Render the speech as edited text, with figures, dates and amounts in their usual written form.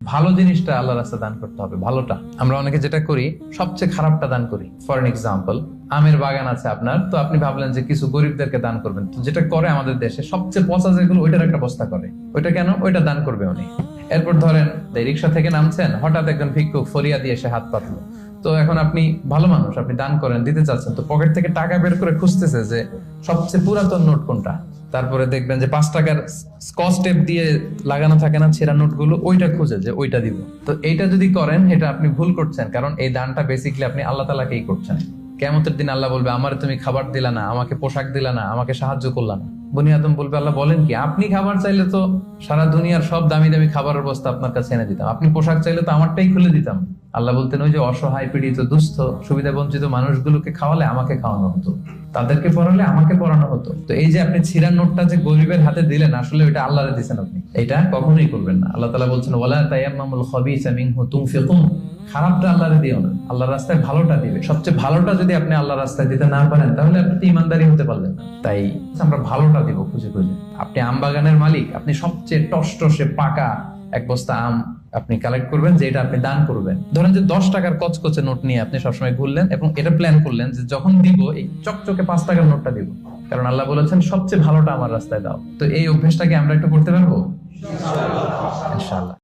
ভালো জিনিসটা আল্লাহ রাস্তায় দান করতে হবে, ভালোটা। আমরা অনেকে যেটা করি, সবচেয়ে খারাপটা দান করি। ফর এন এক্সাম্পল, আমের বাগান আছে আপনার, তো আপনি ভাবলেন যে কিছু গরিবদেরকে দান করবেন। তো যেটা করে আমাদের দেশে সবচেয়ে পচা যেগুলো, ওইটার একটা বস্তা করে। ওইটা কেন? ওইটা দান করবে উনি। এরপর ধরেন রিক্সা থেকে নামছেন, হঠাৎ একজন ভিক্ষুক ফরিয়া দিয়ে এসে হাত পাতলো। তো এখন আপনি ভালো মানুষ, আপনি দান করেন, দিতে চাচ্ছেন, তো পকেট থেকে টাকা বের করে খুঁজতেছে যে সবচেয়ে পুরাতন নোট কোনটা। তারপরে দেখবেন যে 5 টাকার স্কচ টেপ দিয়ে লাগানো থাকে না ছেঁড়া নোট গুলো, ওইটা খুঁজে যে ওইটা দিব। তো এইটা যদি করেন, এটা আপনি ভুল করছেন, কারণ এই দানটা বেসিক্যালি আপনি আল্লাহ তাআলাকেই করছেন। কিয়ামতের দিন আল্লাহ বলবে, আমারে তুমি খাবার দিলা না, আমাকে পোশাক দিলা না, আমাকে সাহায্য করলা না। বনি আদম বলবে, আল্লাহ বলেন কি? আপনি খাবার চাইলে তো সারা দুনিয়ার সব দামি দামি খাবারের বস্তা আপনার কাছে এনে দিতাম, আপনি পোশাক চাইলে তো আমারটাই খুলে দিতাম। আল্লাহ বলতেন, ওই যে অসহায়, পীড়িত, দুস্থ, সুবিধা বঞ্চিত মানুষগুলোকে খাওয়ালে আমাকে খাওয়ানো হতো, তাদেরকে পড়ালে আমাকে পড়ানো হতো। তো এই যে আপনি ছিঁড়া নোটটা যে গরিবের হাতে দিলেন, আসলে ওইটা আল্লাহরে দিয়েছেন আপনি, এটা কখনোই করবেন না। আল্লাহ তাআলা বলছেন, ওয়ালা তায়াম্মামুল খাবিসা মিনহু তুনফিকুন, খারাপটা আল্লাহরে দিও না, আল্লাহর রাস্তায় ভালোটা দিবে। সবচেয়ে ভালোটা যদি আপনি আল্লাহর রাস্তায় দিতে না পারেন, তাহলে আপনি তো ইমানদারি হতে পারলেন না। তাই আমরা ভালোটা দিব খুঁজে খুঁজে। আপনি আম বাগানের মালিক, আপনি সবচেয়ে টসটসে পাকা এক বস্তা আম আপনি কালেক্ট করবেন, যে এটা আপনি দান করবেন। ধরেন যে 10 টাকার কচকচে নোট নিয়ে আপনি সবসময় ঘুরলেন এবং এটা প্ল্যান করলেন যে যখন দিব, এই চকচকে 5 টাকার নোটটা দিব, কারণ আল্লাহ বলেছেন সবচেয়ে ভালোটা আমার রাস্তায় দাও। তো এই অভ্যেসটাকে আমরা একটু করতে পারবো ইনশাআল্লাহ।